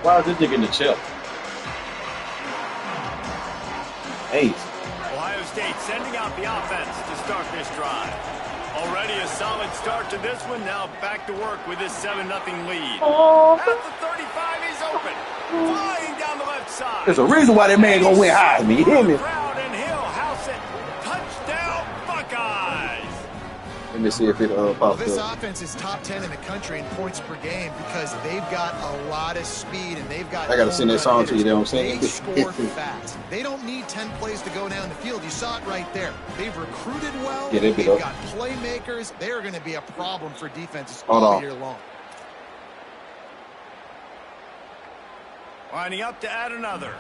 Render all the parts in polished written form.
Why is this nigga in the chip? Hey. Ohio State sending out the offense to start this drive. Already a solid start to this one. Now back to work with this 7-0 lead. At the 35, he's open. Flying down the left side. There's a reason why that man gonna win Heisman. You hear me? And he'll house it. Touchdown, Buckeyes. Let me see if it pops This up. offense is top 10 in the country in points per game because they've got a lot of speed and they've got. I gotta send that song to you, know what I'm saying? They score fast. They don't need 10 plays to go down the field. You saw it right there. They've recruited well. Yeah, they've got playmakers. They are going to be a problem for defenses Hold all on. year long. Lining up to add another.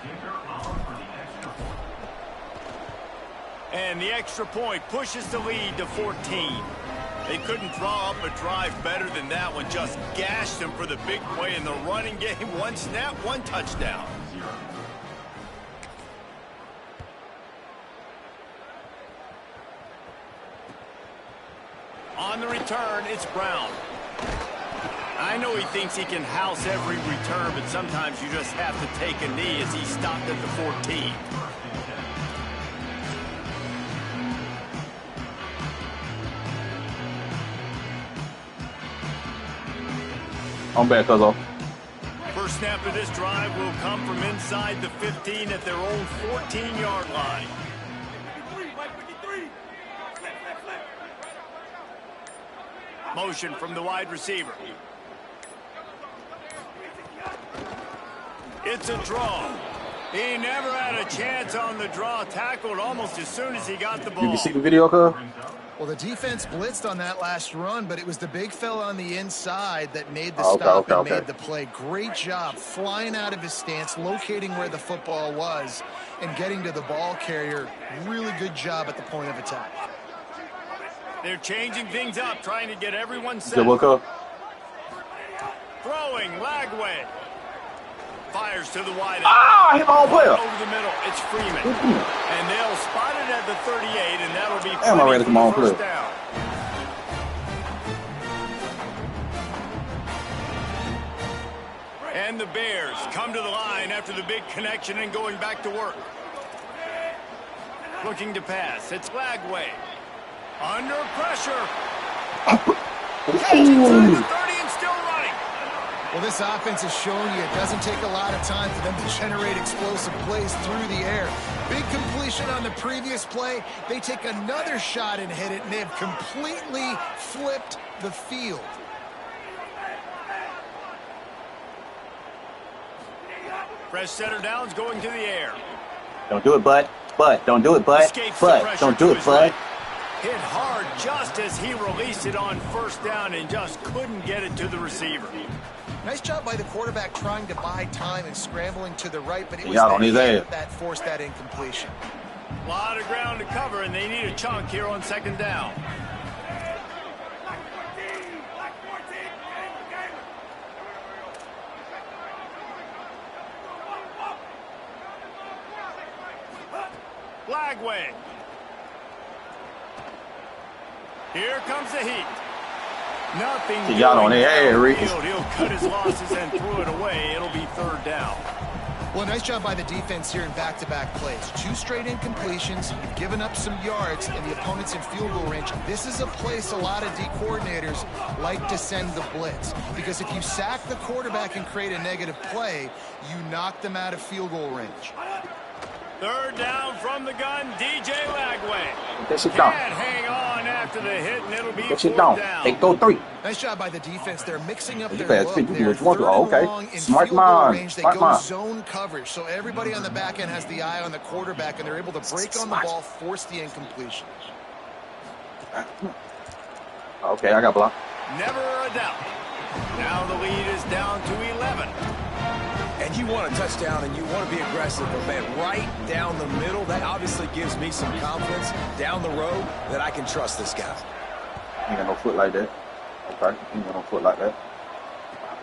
And the extra point pushes the lead to 14. They couldn't draw up a drive better than that one. Just gashed them for the big play in the running game. One snap, one touchdown. On the return, it's Brown. I know he thinks he can house every return, but sometimes you just have to take a knee as he stopped at the 14. I'm back, cuzzo. First snap of this drive will come from inside the 15 at their own 14-yard line. Motion from the wide receiver. It's a draw. He never had a chance on the draw. Tackled almost as soon as he got the ball. Did you see the video, cuz? Well, the defense blitzed on that last run, but it was the big fella on the inside that made the stop and made the play. Great job flying out of his stance, locating where the football was, and getting to the ball carrier. Really good job at the point of attack. They're changing things up, trying to get everyone set. Throwing, Lagway. Fires to the wide. I hit my own player. Over the middle, it's Freeman. And they'll spot it at the 38, and that'll be Damn, I ran into my own player. down. And the Bears come to the line after the big connection and going back to work. Looking to pass, it's Lagway. Under pressure. Catch inside the 30 and still running. Well, this offense is showing you it doesn't take a lot of time for them to generate explosive plays through the air. Big completion on the previous play. They take another shot and hit it, and they've completely flipped the field. Fresh setter downs going to the air. Don't do it, bud. Don't do it, bud. Don't do it, bud. Hit hard just as he released it on first down and just couldn't get it to the receiver. Nice job by the quarterback trying to buy time and scrambling to the right, but it was that forced that incompletion. A lot of ground to cover, and they need a chunk here on second down. Lagway. Here comes the heat. Nothing. He got on the air, He'll cut his losses and threw it away. It'll be third down. Well, nice job by the defense here in back-to-back plays. 2 straight incompletions. You've given up some yards, and the opponent's in field goal range. This is a place a lot of D coordinators like to send the blitz. Because if you sack the quarterback and create a negative play, you knock them out of field goal range. Third down from the gun, DJ Lagway. Can't hang on after the hit, and it'll be fourth down. They go 3. Nice job by the defense. They're mixing up their look. They're okay. Smart mind. They go zone coverage, so everybody on the back end has the eye on the quarterback, and they're able to break on the ball, force the incompletion. Okay, I got blocked. Never a doubt. Now the lead is down to 11. And you want a touchdown and you want to be aggressive, but man, right down the middle, that obviously gives me some confidence down the road that I can trust this guy. Ain't got no foot like that. Okay, ain't got no foot like that.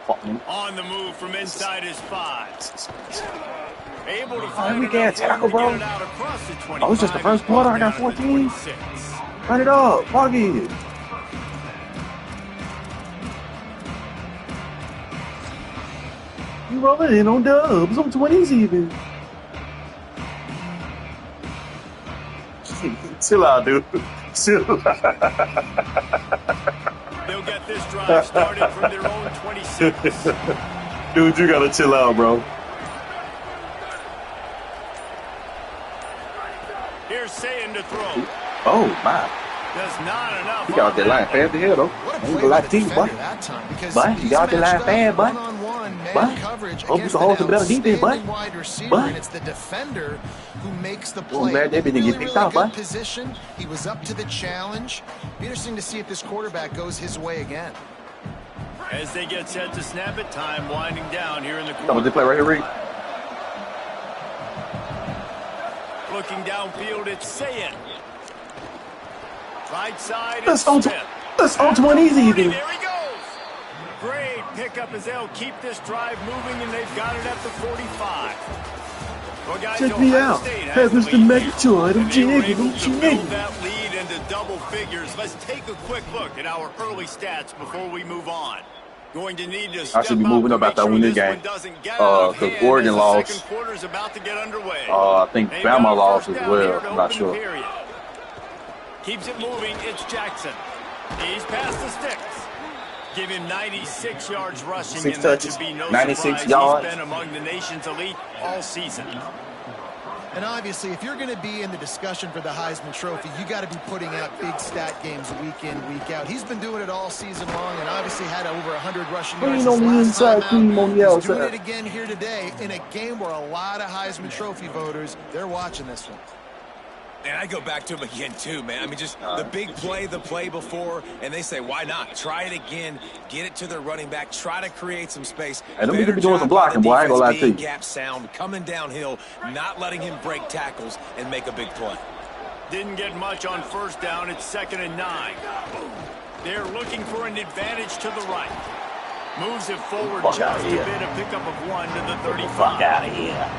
Fuck me. On the move from inside his 5. Able to find we can't tackle, bro. It out across the 25. Oh, it's just the first quarter. I got 14. Run it up. Fuck it. You rolling in on dubs on 20s even. Chill out, dude. Chill out. They'll get this drive started from their own 26. Dude, you gotta chill out, bro. Here's Sayin to throw. Oh, my. That's not enough. He got that line fast to hell, though. What a Ain't play gonna lie by to the you, boy. defender that time, because Boy, you he's got that line matched up fast, boy. one-on-one man Boy, coverage hope you against can hold an the better defense, boy. outstanding wide receiver, Boy. and it's the defender who makes the Well, play. man, they didn't get picked out, good boy. position. He was up to the challenge. Be interesting to see if this quarterback goes his way again. As they get set to snap it, time winding down here in the Come on, quarter. this play right here, Reed. Looking downfield, it's Sayin. Right side, That's it's on Smith. That's on 20s even. There he goes. Great pickup as they'll keep this drive moving, and they've got it at the 45. Well, guys, Check me Ohio out. State has Have the Mr. lead here, Megatron. I'm and they were jigging. able I'm to build jigging. that lead into double figures. Let's take a quick look at our early stats before we move on. Going to need to step I should be moving up up after I win this game. Because Oregon lost. Second quarter's about to get underway. I think They've got Bama a lost first as down well. here to I'm not open the sure. period. Keeps it moving. It's Jackson. He's past the sticks. Give him 96 yards rushing, 6 and that touches, should be no 96 surprise. yards. He's been among the nation's elite all season. And obviously, if you're going to be in the discussion for the Heisman Trophy, you got to be putting out big stat games week in, week out. He's been doing it all season long and obviously had over 100 rushing yards Clean on the last inside, time clean out. on the He's doing outside. it again here today in a game where a lot of Heisman Trophy voters, they're watching this one. And I go back to him again, too, man. I mean, just the big play, the play before, and they say, why not? Try it again, get it to their running back, try to create some space. Hey, them niggas Better be doing job some by blocking, the boy. I ain't gonna lie defense to you. being gap sound, coming downhill, not letting him break tackles and make a big play. Didn't get much on first down. It's 2nd and 9. They're looking for an advantage to the right. Moves it forward Fuck just outta a here. bit, a pickup of 1 to the 35. Fuck out of here.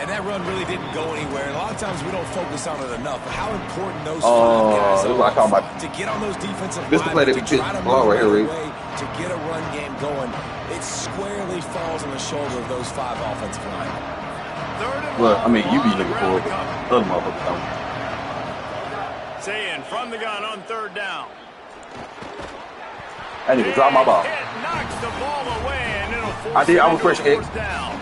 And that run really didn't go anywhere. And a lot of times we don't focus on it enough. But how important those Oh, five guys this is what I call my- to get on those defensive This is the play linemen, that to we try to picked. move Ball right out of here, the Reed. way, to get a run game going. It squarely falls on the shoulder of those 5 offensive linemen. 3rd and Well, I long, mean, you be on the looking ground for to cover. other motherfuckers don't. Sayin from the gun on 3rd down. I need to drop my ball. It knocks the ball away, and it'll force I did. it I was into a pressure fourth down.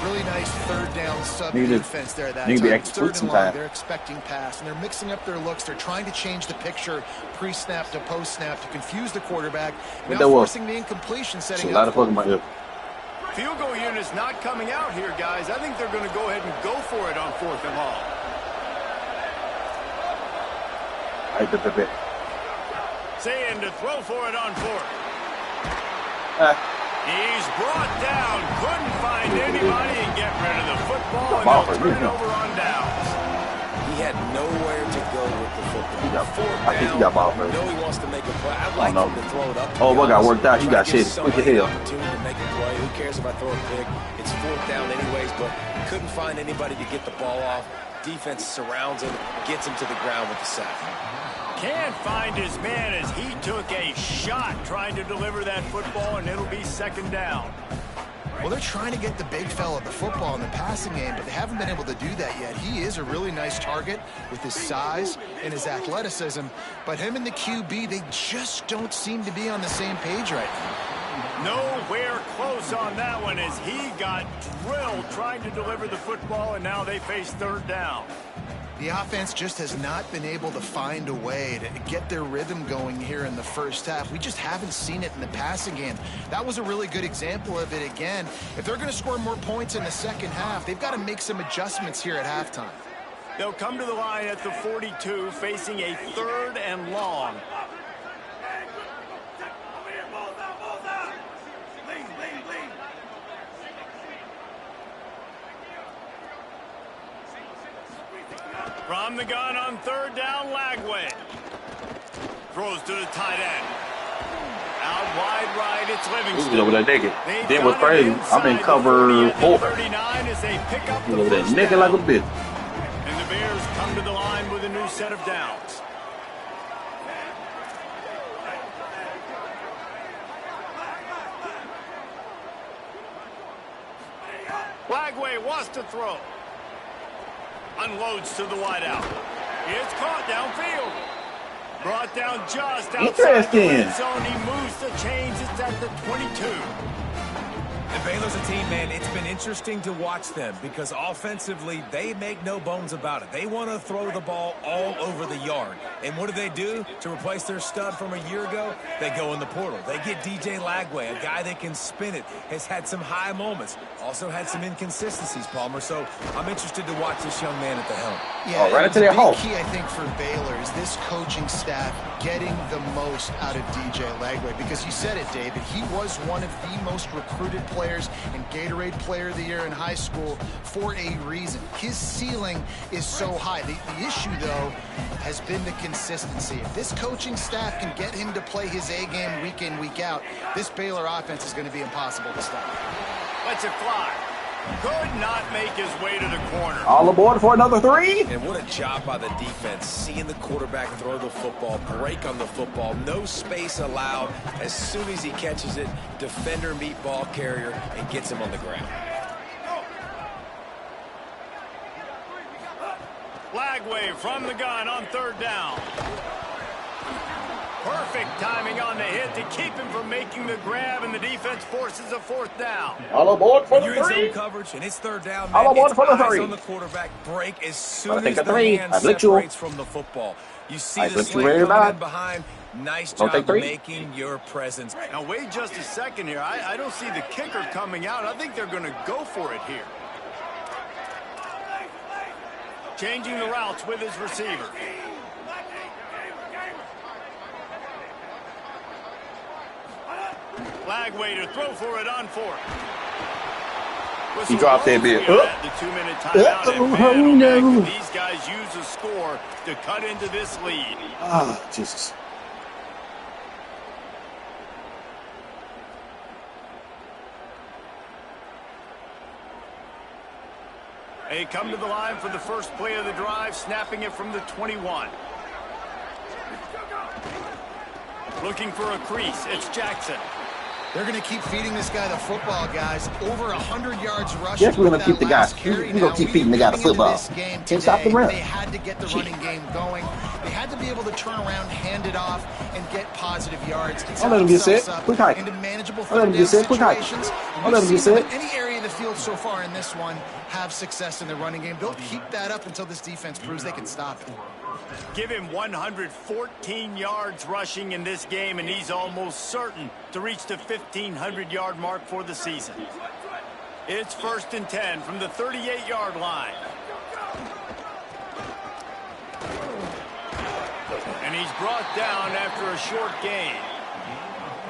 Really nice third down sub Need to- defense there that need to be time. extra quick 3rd and long, sometime. they're expecting pass, and they're mixing up their looks. They're trying to change the picture pre-snap to post-snap to confuse the quarterback. What Now that was? forcing the incompletion, Shit, setting a lot up of fucking my ear. Field goal unit's not coming out here, guys. I think they're going to go ahead and go for it on 4th and long. I hate the bit. Sayin to throw for it on 4th. Ah, He's brought down. Couldn't find anybody and get rid of the football, and Ball they'll for turn me, it huh? over on downs. He had nowhere to go with the football. He got- Fourth I think he down, got ball first. know he wants to make a play. I'd like know. him to throw it up. to Oh, be boy got honest. worked out. He Try got to give shit. Quick somebody as hell. an opportunity to make a play. Who cares if I throw a pick? It's 4th down anyways, but couldn't find anybody to get the ball off. Defense surrounds him, gets him to the ground with the sack. Can't find his man as he took a shot trying to deliver that football, and it'll be 2nd down. Well, they're trying to get the big fella the football in the passing game, but they haven't been able to do that yet. He is a really nice target with his size and his athleticism, but him and the QB, they just don't seem to be on the same page right now. Nowhere close on that one as he got drilled trying to deliver the football, and now they face 3rd down. The offense just has not been able to find a way to get their rhythm going here in the first half. We just haven't seen it in the passing game. That was a really good example of it again. If they're going to score more points in the second half, they've got to make some adjustments here at halftime. They'll come to the line at the 42, facing a 3rd and long. From the gun on 3rd down, Lagway. Throws to the tight end. Out wide right, it's He was Livingston. over there naked. They've Then what's got it crazy, I'm in inside the 40 cover at the 4. 39 as they pick up He the was over there first naked down. like a bitch. And the Bears come to the line with a new set of downs. Lagway wants to throw. Unloads to the wideout. It's caught downfield. Brought down just outside the red zone. He moves the chains. It's at the 22. And Baylor's a team, man, it's been interesting to watch them because offensively, they make no bones about it. They want to throw the ball all over the yard. And what do? To replace their stud from a year ago? They go in the portal. They get DJ Lagway, a guy that can spin it, has had some high moments, also had some inconsistencies, Palmer. So I'm interested to watch this young man at the helm. Yeah, right into their hole. The key, I think, for Baylor is this coaching staff getting the most out of DJ Lagway because you said it, David. He was one of the most recruited players and Gatorade Player of the Year in high school for a reason. His ceiling is so high. The issue, though, has been the consistency. If this coaching staff can get him to play his A game week in, week out, this Baylor offense is going to be impossible to stop. Lets it fly. Could not make his way to the corner. All aboard for another 3. And what a job by the defense, seeing the quarterback throw the football, break on the football, no space allowed. As soon as he catches it, defender meet ball carrier and gets him on the ground. Lagway from the gun on 3rd down. Perfect timing on the hit to keep him from making the grab, and the defense forces a 4th down. All aboard for the You're in 3. zone coverage, and it's 3rd down, man. All aboard It's for the eyes 3. on the quarterback, break as soon Gotta take as the the 3. hand I blitz you. separates from the football. You see I the blitz you slate very coming bad. in behind. Nice Don't job take 3. making your presence. Now, wait just a second here. I don't see the kicker coming out. I think they're going to go for it here. Changing the routes with his receiver. Lagway to throw for it on 4th. He dropped that bit. The 2-minute timeout. Oh, no. These guys use a score to cut into this lead. Ah, Jesus. They come to the line for the first play of the drive, snapping it from the 21. Looking for a crease. It's Jackson. They're going to keep feeding this guy the football, guys. Over 100 yards rushing. Yes, we're going to keep the guy. We're going to keep feeding the guy the football. Can't stop the run. They had to get the running game going. They had to be able to turn around, hand it off, and get positive yards. I'll let him get set. Quick hike. Into manageable I'll let him get set. Quick hike. I'll let him get set. Any area of the field so far in this one have success in the running game. They'll keep that up until this defense proves they can stop it. Give him 114 yards rushing in this game, and he's almost certain to reach the 1,500-yard mark for the season. It's 1st and 10 from the 38-yard line. And he's brought down after a short gain.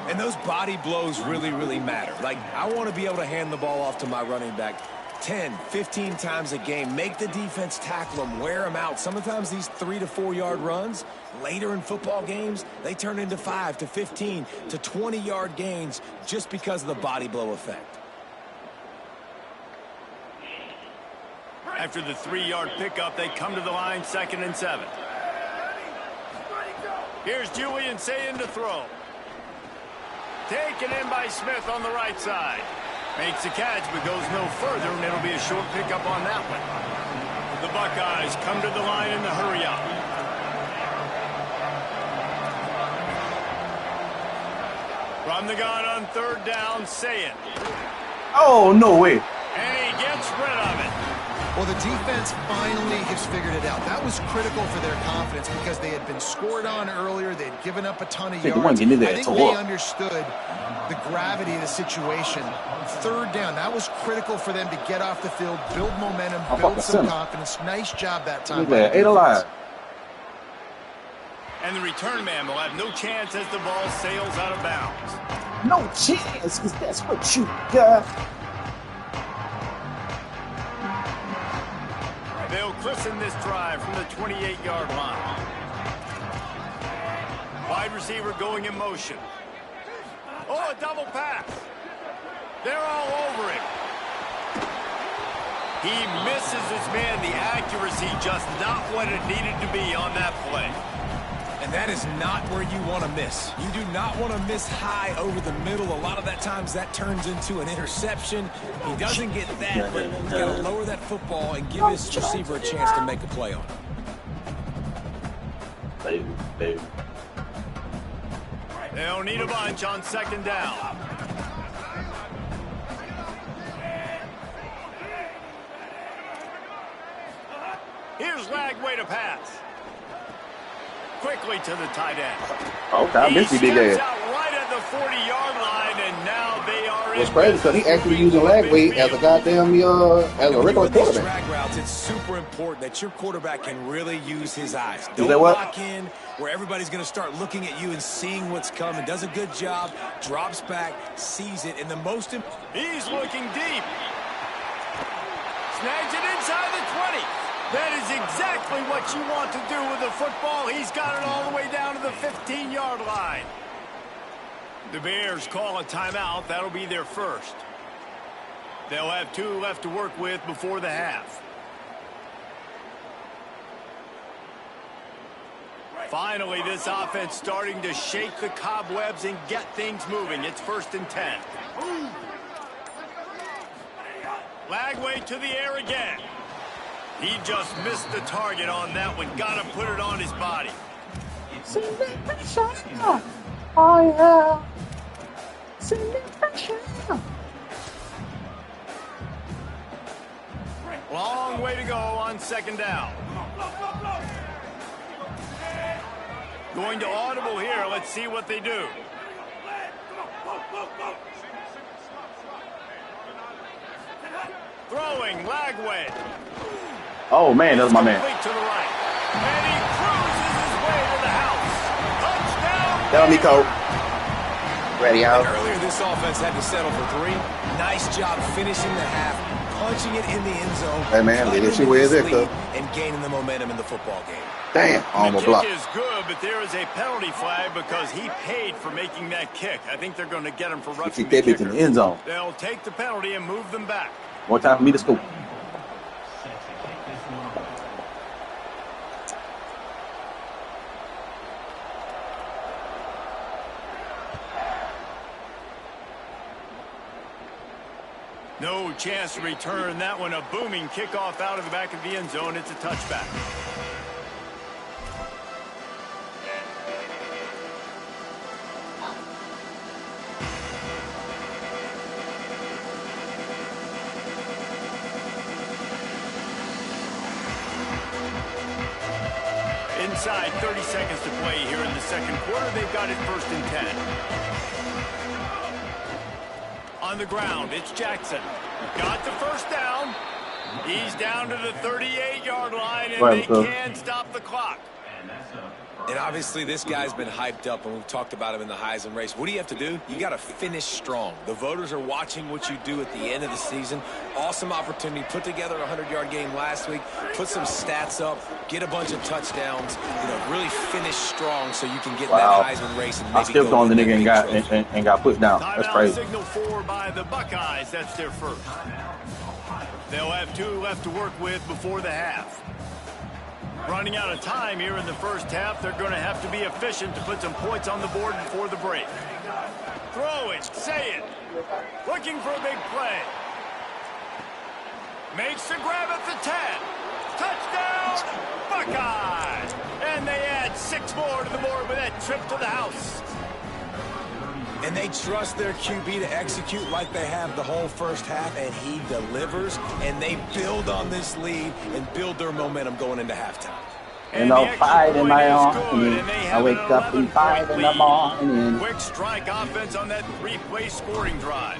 And those body blows really, really matter. Like, I want to be able to hand the ball off to my running back 10, 15 times a game. Make the defense tackle them, wear them out. Sometimes these 3 to 4 yard runs, later in football games, they turn into 5 to 15 to 20 yard gains just because of the body blow effect. After the 3-yard pickup, they come to the line, 2nd and 7. Here's Julian Sayin to throw. Taken in by Smith on the right side. Makes the catch, but goes no further, and it'll be a short pickup on that one. The Buckeyes come to the line in the hurry-up. From the gun on 3rd down, Sayin. Oh, no way. And he gets rid of it. Well, the defense finally has figured it out. That was critical for their confidence because they had been scored on earlier. They had given up a ton of yards. I think they understood the gravity of the situation. 3rd down, that was critical for them to get off the field, build momentum, build some confidence. Nice job that time. Eight alive. And the return man will have no chance as the ball sails out of bounds. No chance, because that's what you got. They'll christen this drive from the 28-yard line. Wide receiver going in motion. Oh, a double pass. They're all over him. He misses his man. The accuracy just not what it needed to be on that play. And And that is not where you want to miss. You do not want to miss high over the middle. A lot of that times that turns into an interception. He doesn't get that, but he's got to lower that football and give his receiver a chance to make a play on it. Baby. They'll need a bunch on second down. Here's Lagway to pass. Quickly to the tight end. Okay, I missed you, big ass. Out right at the 40-yard line, and now they are. What's crazy because he actually using Lagway as a goddamn as a regular quarterback. Drag routes, it's super important that your quarterback can really use his eyes. Don't lock in where everybody's going to start looking at you and seeing what's coming. Does a good job, drops back, sees it, and the most. He's looking deep. Snags it inside the 20. That is exactly what you want to do with the football. He's got it all the way down to the 15-yard line. The Bears call a timeout. That'll be their first. They'll have 2 left to work with before the half. Finally, this offense starting to shake the cobwebs and get things moving. It's 1st and 10. Lagway to the air again. He just missed the target on that one. Got to put it on his body. Oh, yeah. Long way to go on second down. Going to audible here. Let's see what they do. Throwing, Lagway. Oh, man, that's my man. To the right. And he cruises his way to the house. Touchdown. Tell me, Cole. Ready out. And earlier, this offense had to settle for 3. Nice job finishing the half, punching it in the end zone. Hey, man, this is where is it, Cole? And gaining the momentum in the football game. Damn, almost blocked. The kick is good, but there is a penalty flag because he paid for making that kick. I think they're going to get him for roughing the kicker. In the end zone. They'll take the penalty and move them back. More time for me to scoop. No chance to return that one. A booming kickoff out of the back of the end zone. It's a touchback. Inside 30 seconds to play here in the second quarter. They've got it 1st and 10. On the ground, it's Jackson. Got the first down. He's down to the 38-yard line, and they can't stop the clock. And obviously, this guy's been hyped up, and we've talked about him in the Heisman race. What do you have to do? You got to finish strong. The voters are watching what you do at the end of the season. Awesome opportunity. Put together a 100-yard game last week. Put some stats up. Get a bunch of touchdowns. Really finish strong so you can get in that Heisman race. And maybe I skipped on the nigga and got pushed down. That's crazy. Signal 4 by the Buckeyes. That's their first. They'll have 2 left to work with before the half. Running out of time here in the first half. They're going to have to be efficient to put some points on the board before the break. Throw it. Say it. Looking for a big play. Makes the grab at the 10. Touchdown, Buckeyes. And they add 6 more to the board with that trip to the house. And they trust their QB to execute like they have the whole first half, and he delivers, and they build on this lead and build their momentum going into halftime. And I'll fight in my arm. I wake up and fight in the morning. Quick strike offense on that 3-play scoring drive.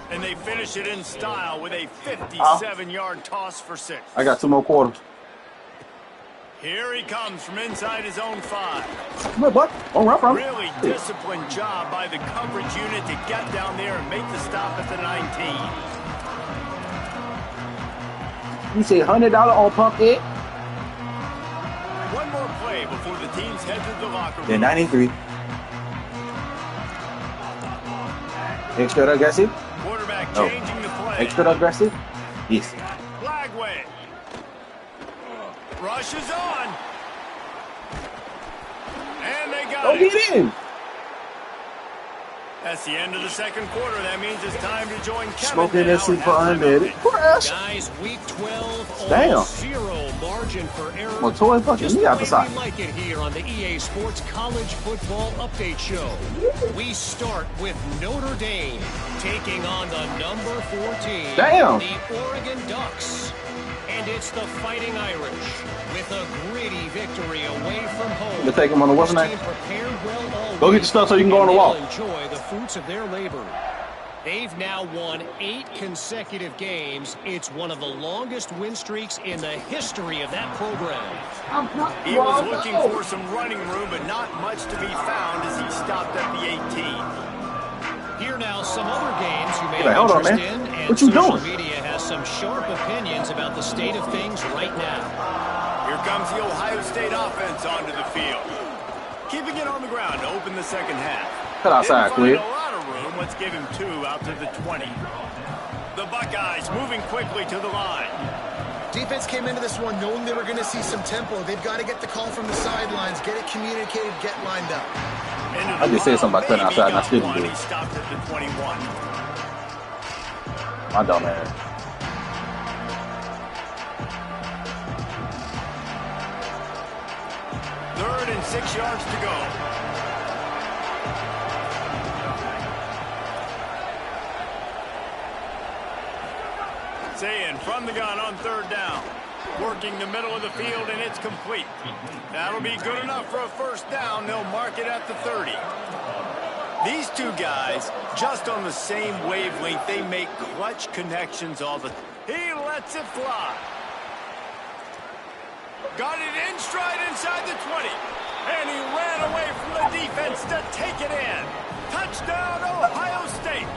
And they finish it in style with a 57-yard toss for 6. I got 2 more quarters. Here he comes from inside his own 5. Come on, bud. Don't run from it. Really disciplined job by the coverage unit to get down there and make the stop at the 19. You say $100 on pump it? One more play before the teams head to the locker room. They're 93. Extra aggressive? Quarterback changing the play. Extra aggressive? Yes. Lagway. Rushes on. And get in. That's the end of the second quarter. That means it's time to join Kevin. Smoking that super unleaded. Guys, week 12, Damn. zero margin for error. Montoya fucking me out the side. We like it here on the EA Sports College Football Update Show. We start with Notre Dame taking on the number 14, Damn. the Oregon Ducks. And it's the Fighting Irish with a gritty victory away from home. You take him on the what's This name? team prepared well Go get your stuff so you can go on the and wall. they'll enjoy the fruits of their labor. They've now won 8 consecutive games. It's one of the longest win streaks in the history of that program. He was looking for some running room, but not much to be found as he stopped at the 18. Here now, some other games you may Hey, have hold on, interest man. in, and What you social doing? media has some sharp opinions about the state of things right now. Here comes the Ohio State offense onto the field. Keeping it on the ground to open the second half. Cut outside, Didn't find Cleve. a lot of room. Let's give him 2 out to the 20. The Buckeyes moving quickly to the line. Defense came into this one knowing they were going to see some tempo. They've got to get the call from the sidelines, get it communicated, get lined up. I just said something about cutting outside, and I still didn't do it. He stopped at the 21. My dumb ass. Third and 6 yards to go. Saying from the gun on third down. Working the middle of the field, and it's complete. That'll be good enough for a first down. They'll mark it at the 30. These two guys, just on the same wavelength, they make clutch connections all the time. He lets it fly. Got it in stride inside the 20. And he ran away from the defense to take it in. Touchdown, Ohio State.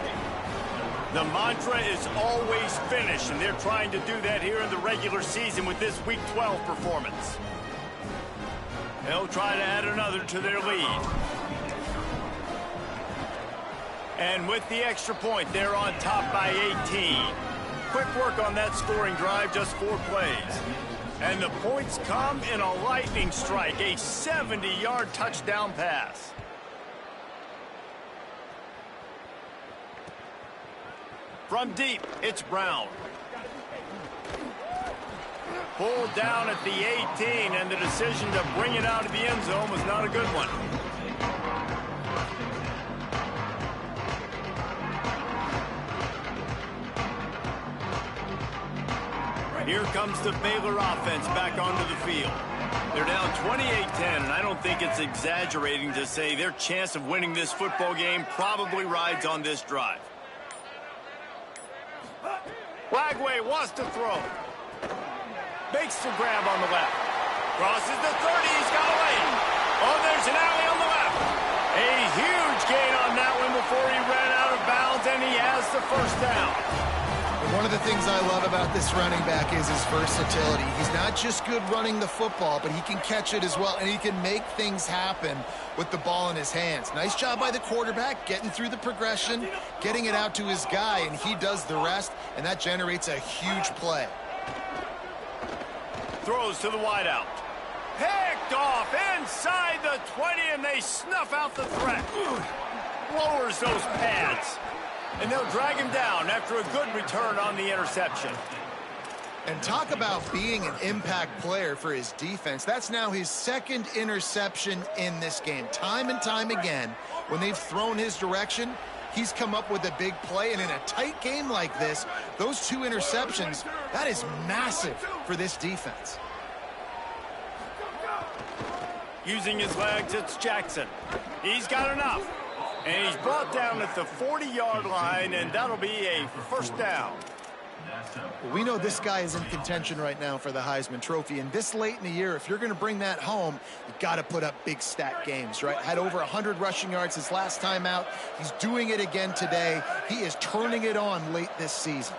The mantra is always finish, and they're trying to do that here in the regular season with this Week 12 performance. They'll try to add another to their lead. And with the extra point, they're on top by 18. Quick work on that scoring drive, just 4 plays. And the points come in a lightning strike, a 70-yard touchdown pass. From deep, it's Brown. Pulled down at the 18, and the decision to bring it out of the end zone was not a good one. Here comes the Baylor offense back onto the field. They're down 28-10, and I don't think it's exaggerating to say their chance of winning this football game probably rides on this drive. Lagway wants to throw. Makes the grab on the left. Crosses the 30. He's got away. Oh, there's an alley on the left. A huge gain on that one before he ran out of bounds, and he has the first down. One of the things I love about this running back is his versatility. He's not just good running the football, but he can catch it as well, and he can make things happen with the ball in his hands. Nice job by the quarterback, getting through the progression, getting it out to his guy, and he does the rest, and that generates a huge play. Throws to the wideout. Picked off inside the 20, and they snuff out the threat. Lowers those pads. And they'll drag him down after a good return on the interception. And talk about being an impact player for his defense. That's now his 2nd interception in this game. Time and time again, when they've thrown his direction, he's come up with a big play. And in a tight game like this, those 2 interceptions, that is massive for this defense. Using his legs, it's Jackson. He's got enough. And he's brought down at the 40-yard line, and that'll be a first down. We know this guy is in contention right now for the Heisman Trophy, and this late in the year, if you're going to bring that home, you've got to put up big stat games, right? Had over 100 rushing yards his last time out. He's doing it again today. He is turning it on late this season.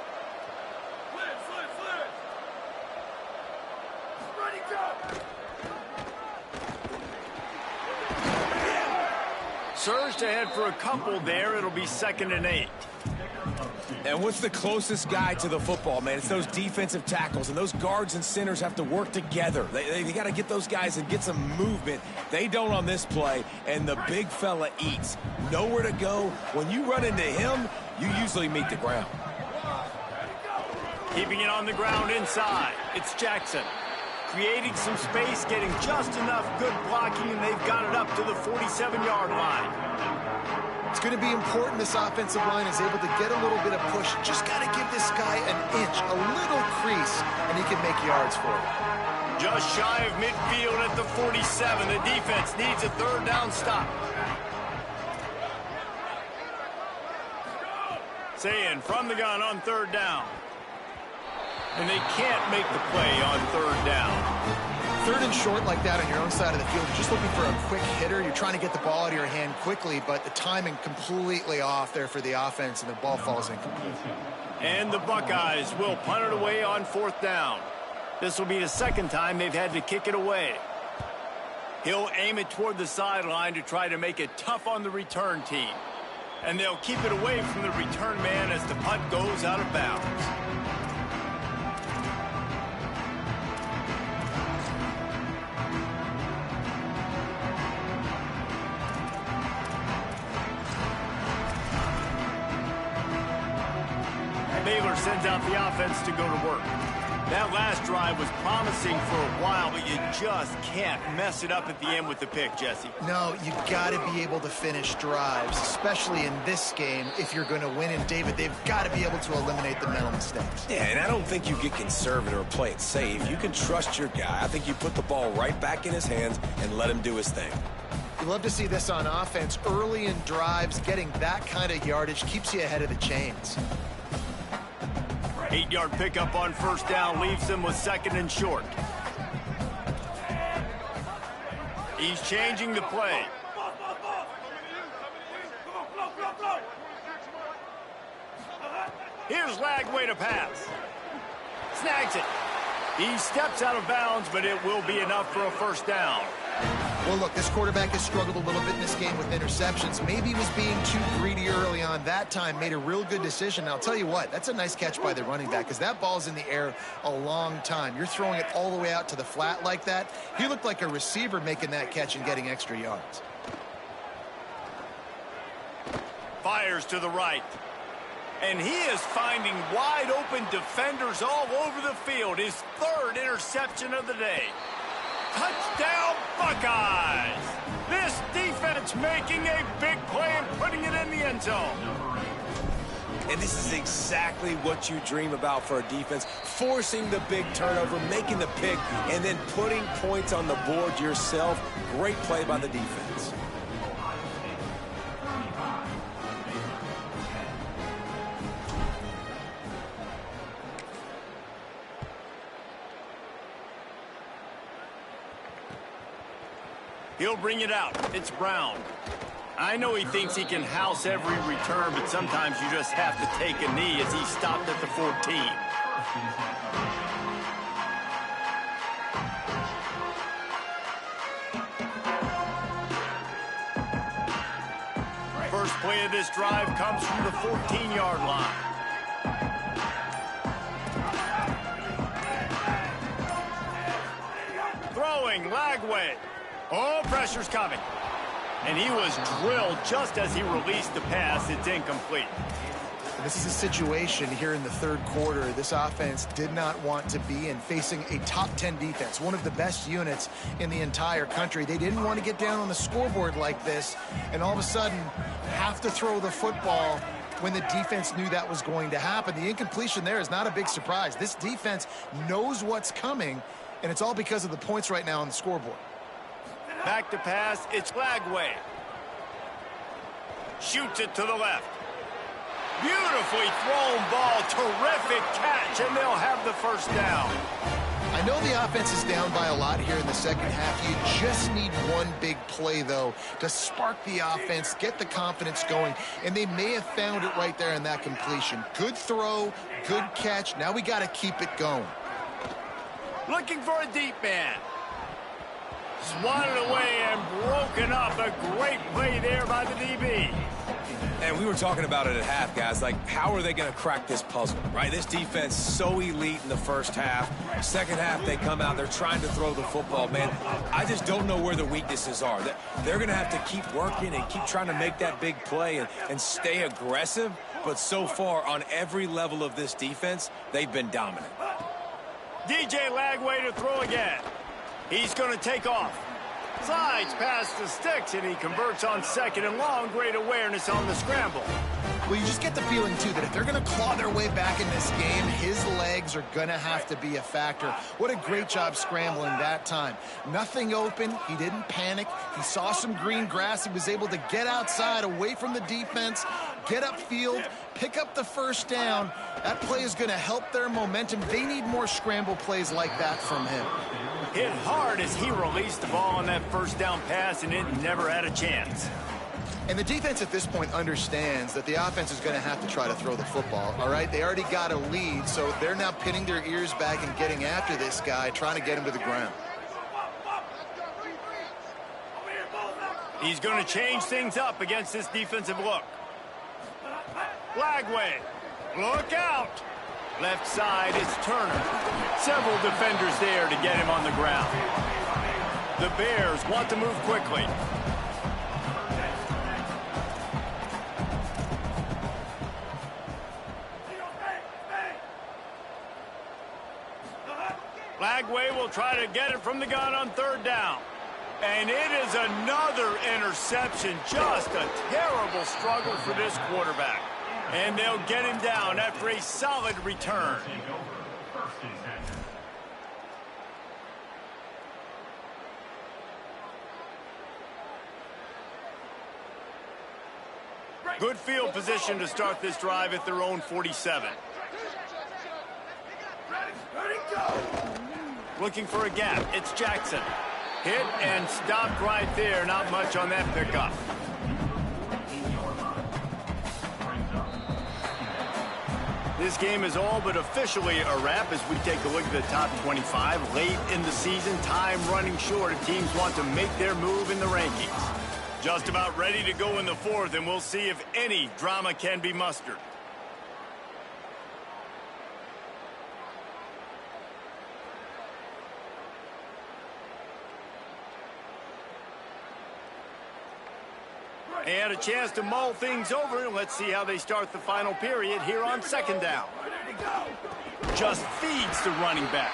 Surged ahead for a couple there. It'll be 2nd and 8. And what's the closest guy to the football, man? It's those defensive tackles, and those guards and centers have to work together. They got to get those guys and get some movement. They don't on this play, and the big fella eats. Nowhere to go. When you run into him, you usually meet the ground. Keeping it on the ground inside. It's Jackson. Creating some space, getting just enough good blocking, and they've got it up to the 47-yard line. It's going to be important this offensive line is able to get a little bit of push. Just got to give this guy an inch, a little crease, and he can make yards for it. Just shy of midfield at the 47. The defense needs a third down stop. Saying from the gun on third down. And they can't make the play on third down. Third and short like that on your own side of the field, you're just looking for a quick hitter. You're trying to get the ball out of your hand quickly, but the timing completely off there for the offense, and the ball falls incomplete. And the Buckeyes will punt it away on fourth down. This will be the second time they've had to kick it away. He'll aim it toward the sideline to try to make it tough on the return team. And they'll keep it away from the return man as the punt goes out of bounds. Baylor sends out the offense to go to work. That last drive was promising for a while, but you just can't mess it up at the end with the pick, Jesse. No, you got to be able to finish drives, especially in this game if you're going to win. And, David, they've got to be able to eliminate the mental mistakes. Yeah, and I don't think you get conservative or play it safe. You can trust your guy. I think you put the ball right back in his hands and let him do his thing. You love to see this on offense. Early in drives, getting that kind of yardage keeps you ahead of the chains. 8-yard pickup on first down leaves them with second and short. He's changing the play. Here's Lagway to pass. Snags it. He steps out of bounds, but it will be enough for a first down. Well, look, this quarterback has struggled a little bit in this game with interceptions. Maybe he was being too greedy early on. That time made a real good decision. Now, I'll tell you what, that's a nice catch by the running back because that ball's in the air a long time. You're throwing it all the way out to the flat like that. He looked like a receiver making that catch and getting extra yards. Fires to the right. And he is finding wide open defenders all over the field. His third interception of the day. Touchdown, Buckeyes! This defense making a big play and putting it in the end zone. And this is exactly what you dream about for a defense. Forcing the big turnover, making the pick, and then putting points on the board yourself. Great play by the defense. He'll bring it out. It's Brown. I know he thinks he can house every return, but sometimes you just have to take a knee as he stopped at the 14. First play of this drive comes from the 14-yard line. Throwing, Lagway. Oh, pressure's coming. And he was drilled just as he released the pass. It's incomplete. This is a situation here in the third quarter this offense did not want to be in, facing a top 10 defense, one of the best units in the entire country. They didn't want to get down on the scoreboard like this and all of a sudden have to throw the football when the defense knew that was going to happen. The incompletion there is not a big surprise. This defense knows what's coming, and it's all because of the points right now on the scoreboard. Back to pass, it's Lagway. Shoots it to the left. Beautifully thrown ball, terrific catch, and they'll have the first down. I know the offense is down by a lot here in the second half. You just need one big play, though, to spark the offense, get the confidence going, and they may have found it right there in that completion. Good throw, good catch. Now we got to keep it going. Looking for a deep man. Swatted away and broken up. A great play there by the DB. And we were talking about it at half, guys. Like, how are they going to crack this puzzle, right? This defense so elite in the first half. Second half, they come out, they're trying to throw the football, man. I just don't know where the weaknesses are. They're going to have to keep working and keep trying to make that big play and stay aggressive. But so far, on every level of this defense, they've been dominant. DJ Lagway to throw again. He's going to take off. Slides past the sticks, and he converts on 2nd and long. Great awareness on the scramble. Well, you just get the feeling, too, that if they're going to claw their way back in this game, his legs are going to have to be a factor. What a great job scrambling that time. Nothing open. He didn't panic. He saw some green grass. He was able to get outside, away from the defense, get upfield, pick up the first down. That play is going to help their momentum. They need more scramble plays like that from him. Hit hard as he released the ball on that first down pass, and it never had a chance. And the defense at this point understands that the offense is going to have to try to throw the football, all right? They already got a lead, so they're now pinning their ears back and getting after this guy, trying to get him to the ground. He's going to change things up against this defensive look. Lagway, look out. Left side, it's Turner. Several defenders there to get him on the ground. The Bears want to move quickly. Lagway will try to get it from the gun on 3rd down. And it is another interception. Just a terrible struggle for this quarterback. And they'll get him down after a solid return. Good field position to start this drive at their own 47. Looking for a gap. It's Jackson. Hit and stopped right there. Not much on that pickup. This game is all but officially a wrap as we take a look at the top 25. Late in the season, time running short if teams want to make their move in the rankings. Just about ready to go in the 4th, and we'll see if any drama can be mustered. And a chance to mull things over. Let's see how they start the final period here on 2nd down. Just feeds the running back.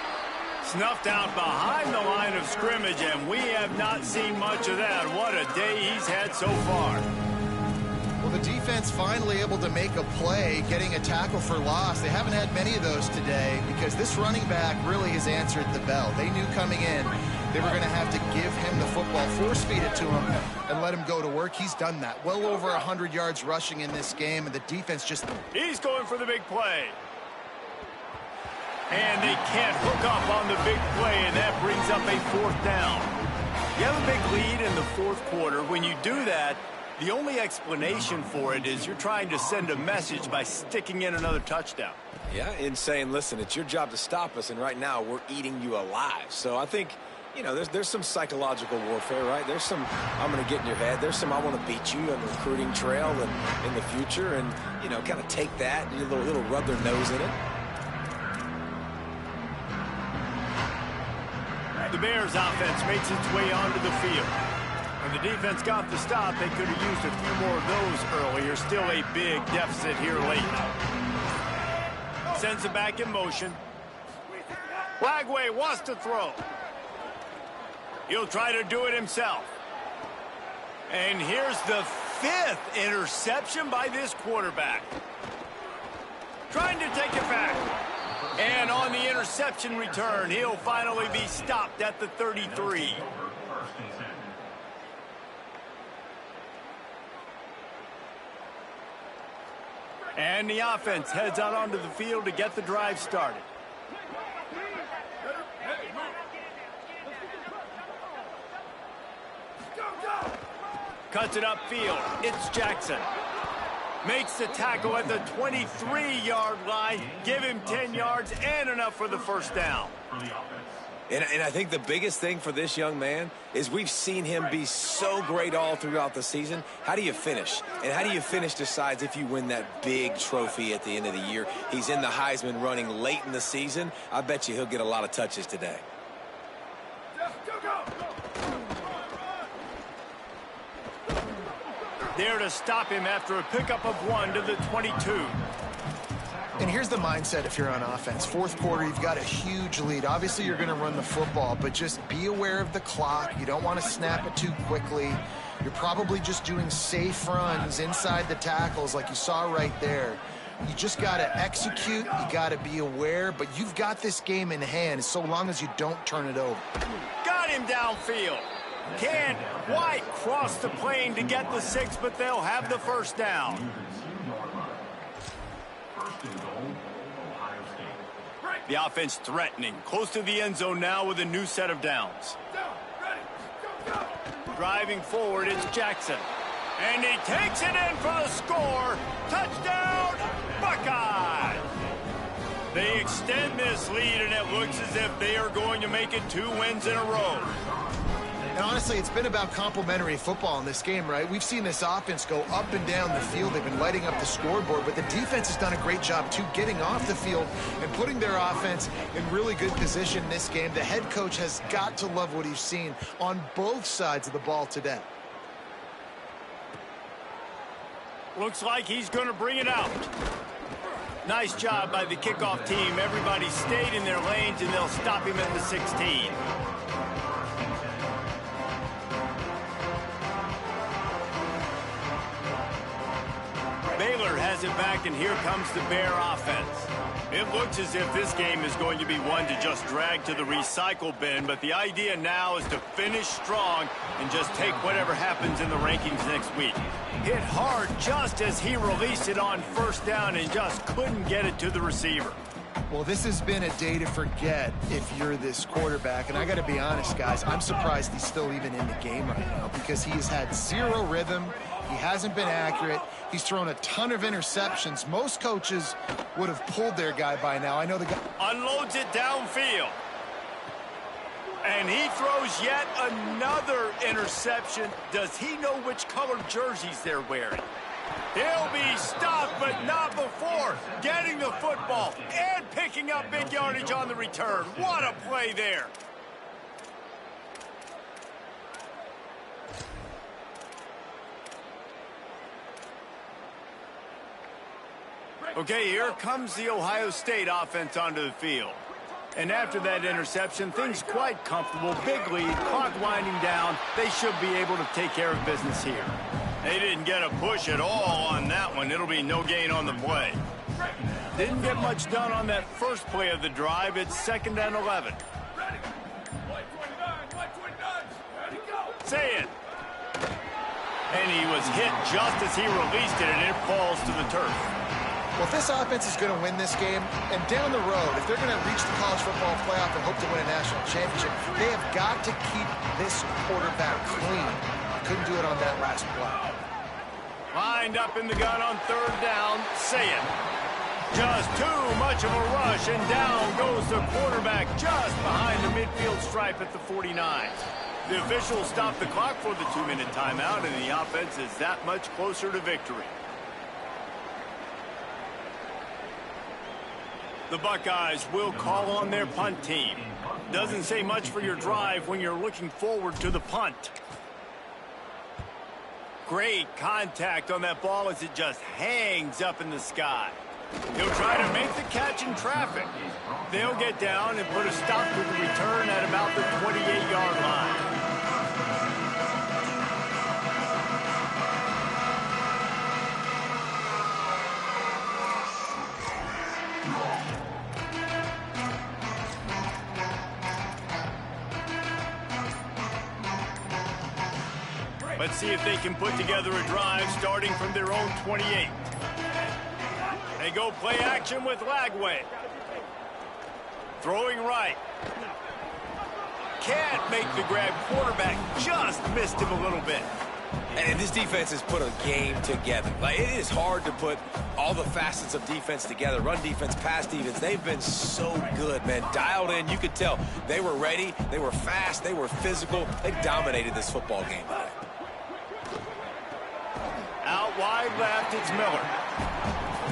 Snuffed out behind the line of scrimmage, and we have not seen much of that. What a day he's had so far. Well, the defense finally able to make a play, getting a tackle for loss. They haven't had many of those today because this running back really has answered the bell. They knew coming in they were going to have to give him the football, force feed it to him, and let him go to work. He's done that. Well over 100 yards rushing in this game, and the defense just... He's going for the big play. And they can't hook up on the big play, and that brings up a 4th down. You have a big lead in the 4th quarter. When you do that, the only explanation for it is you're trying to send a message by sticking in another touchdown. Yeah, in saying, listen, it's your job to stop us, and right now we're eating you alive. So I think, you know, there's some psychological warfare, right? There's some, I'm going to get in your head. There's some, I want to beat you on the recruiting trail and in the future, and, you know, kind of take that, a little rub their nose in it. The Bears offense makes its way onto the field. When the defense got the stop, they could have used a few more of those earlier. Still a big deficit here late. Sends it back in motion. Lagway wants to throw. He'll try to do it himself. And here's the 5th interception by this quarterback. Trying to take it back. And on the interception return, he'll finally be stopped at the 33. And the offense heads out onto the field to get the drive started. Cuts it upfield. It's Jackson. Makes the tackle at the 23-yard line. Give him 10 yards and enough for the first down. And I think the biggest thing for this young man is we've seen him be so great all throughout the season. How do you finish? And how do you finish decides if you win that big trophy at the end of the year. He's in the Heisman running late in the season. I bet you he'll get a lot of touches today. There to stop him after a pickup of 1 to the 22. And here's the mindset if you're on offense. Fourth quarter, you've got a huge lead. Obviously, you're going to run the football, but just be aware of the clock. You don't want to snap it too quickly. You're probably just doing safe runs inside the tackles like you saw right there. You just got to execute. You got to be aware, but you've got this game in hand so long as you don't turn it over. Got him downfield. Can White cross the plane to get the 6, but they'll have the first down. The offense threatening, close to the end zone now with a new set of downs. Driving forward, it's Jackson. And he takes it in for the score. Touchdown, Buckeyes! They extend this lead, and it looks as if they are going to make it 2 wins in a row. And honestly, it's been about complementary football in this game, right? We've seen this offense go up and down the field. They've been lighting up the scoreboard, but the defense has done a great job, too, getting off the field and putting their offense in really good position in this game. The head coach has got to love what he's seen on both sides of the ball today. Looks like he's going to bring it out. Nice job by the kickoff team. Everybody stayed in their lanes, and they'll stop him at the 16. Baylor has it back, and here comes the Bear offense. It looks as if this game is going to be one to just drag to the recycle bin, but the idea now is to finish strong and just take whatever happens in the rankings next week. Hit hard just as he released it on first down and just couldn't get it to the receiver. Well, this has been a day to forget if you're this quarterback. And I got to be honest, guys, I'm surprised he's still even in the game right now because he has had zero rhythm. He hasn't been accurate. He's thrown a ton of interceptions. Most coaches would have pulled their guy by now. I know the guy unloads it downfield. And he throws yet another interception. Does he know which colored jerseys they're wearing? He'll be stopped, but not before getting the football and picking up big yardage on the return. What a play there. Okay, here comes the Ohio State offense onto the field. And after that interception, things quite comfortable. Big lead, clock winding down. They should be able to take care of business here. They didn't get a push at all on that one. It'll be no gain on the play. Didn't get much done on that first play of the drive. It's 2nd and 11. Say it. And he was hit just as he released it, and it falls to the turf. Well, if this offense is going to win this game, and down the road, if they're going to reach the college football playoff and hope to win a national championship, they have got to keep this quarterback clean. Couldn't do it on that last play. Lined up in the gun on 3rd down. Say it. Just too much of a rush, and down goes the quarterback just behind the midfield stripe at the 49. The officials stopped the clock for the 2-minute timeout, and the offense is that much closer to victory. The Buckeyes will call on their punt team. Doesn't say much for your drive when you're looking forward to the punt. Great contact on that ball as it just hangs up in the sky. He'll try to make the catch in traffic. They'll get down and put a stop to the return at about the 28-yard line. Let's see if they can put together a drive starting from their own 28. They go play action with Lagway. Throwing right. Can't make the grab. Quarterback just missed him a little bit. And this defense has put a game together. Like, it is hard to put all the facets of defense together. Run defense, pass defense. They've been so good, man. Dialed in. You could tell they were ready. They were fast. They were physical. They dominated this football game today. Out wide left, it's Miller.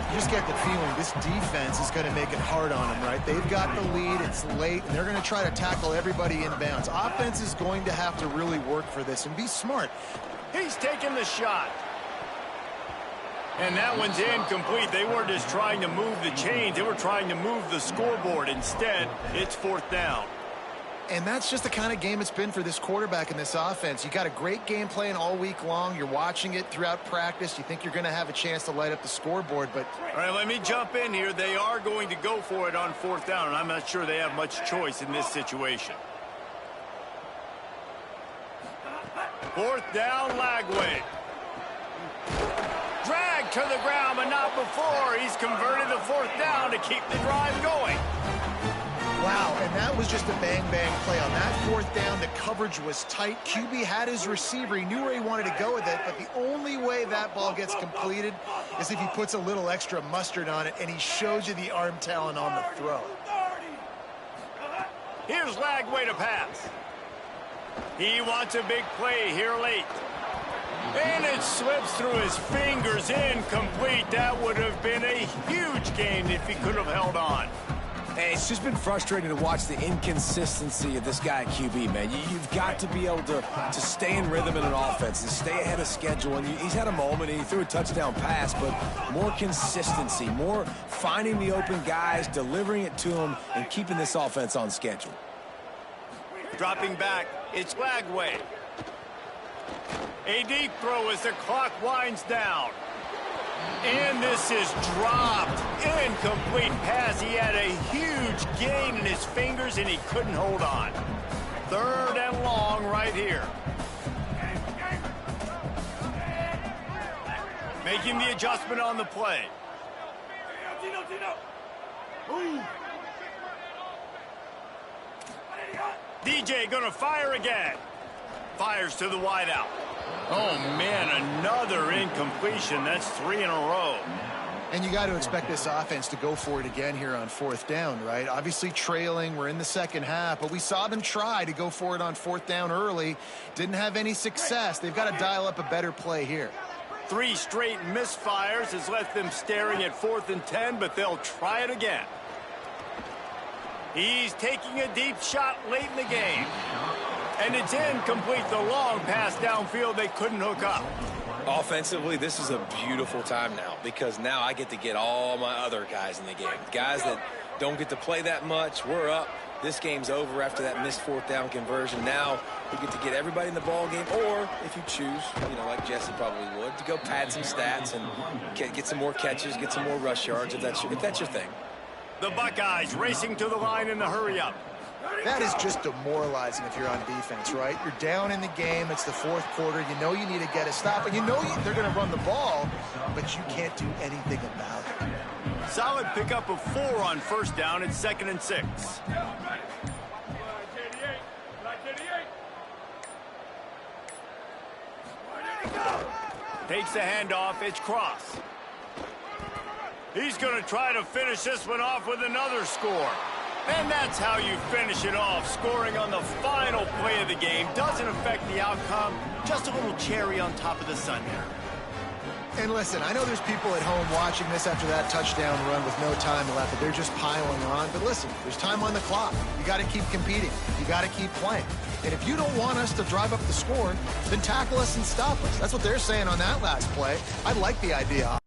You just get the feeling this defense is going to make it hard on them, right? They've got the lead, it's late, and they're going to try to tackle everybody inbounds. Offense is going to have to really work for this and be smart. He's taking the shot. And that one's incomplete. They weren't just trying to move the chains. They were trying to move the scoreboard. Instead, it's 4th down. And that's just the kind of game it's been for this quarterback in this offense. You got a great game plan all week long. You're watching it throughout practice. You think you're going to have a chance to light up the scoreboard, but... All right, let me jump in here. They are going to go for it on 4th down, and I'm not sure they have much choice in this situation. 4th down, Lagway. Drag to the ground, but not before. He's converted the 4th down to keep the drive going. Wow, and that was just a bang-bang play. On that 4th down, the coverage was tight. QB had his receiver. He knew where he wanted to go with it, but the only way that ball gets completed is if he puts a little extra mustard on it, and he shows you the arm talent on the throw. Here's Lagway to pass. He wants a big play here late. And it slips through his fingers, incomplete. That would have been a huge gain if he could have held on. Hey, it's just been frustrating to watch the inconsistency of this guy at QB, man. You've got to be able to stay in rhythm in an offense and stay ahead of schedule. And he's had a moment, and he threw a touchdown pass, but more consistency, more finding the open guys, delivering it to them, and keeping this offense on schedule. Dropping back, it's Lagway. A deep throw as the clock winds down. And this is dropped. Incomplete pass. He had a huge gain in his fingers, and he couldn't hold on. 3rd and long right here. Making the adjustment on the play. DJ gonna fire again. Fires to the wideout. Oh, man, another incompletion. That's 3 in a row. And you got to expect this offense to go for it again here on 4th down, right? Obviously trailing, we're in the 2nd half, but we saw them try to go for it on 4th down early. Didn't have any success. They've got to dial up a better play here. 3 straight misfires has left them staring at 4th and 10, but they'll try it again. He's taking a deep shot late in the game. And it's incomplete. The long pass downfield, they couldn't hook up. Offensively, this is a beautiful time now because now I get to get all my other guys in the game. Guys that don't get to play that much, we're up. This game's over after that missed 4th down conversion. Now we get to get everybody in the ball game, or if you choose, you know, like Jesse probably would, to go pad some stats and get some more catches, get some more rush yards if that's your thing. The Buckeyes racing to the line in the hurry-up. That is just demoralizing if you're on defense, right? You're down in the game. It's the 4th quarter. You know you need to get a stop, and you know they're going to run the ball, but you can't do anything about it. Solid pickup of 4 on 1st down. It's 2nd and 6. Takes the handoff. It's Cross. He's going to try to finish this one off with another score. And that's how you finish it off. Scoring on the final play of the game doesn't affect the outcome. Just a little cherry on top of the sundae. And listen, I know there's people at home watching this after that touchdown run with no time left, that they're just piling on. But listen, there's time on the clock. You got to keep competing. You got to keep playing. And if you don't want us to drive up the score, then tackle us and stop us. That's what they're saying on that last play. I like the idea.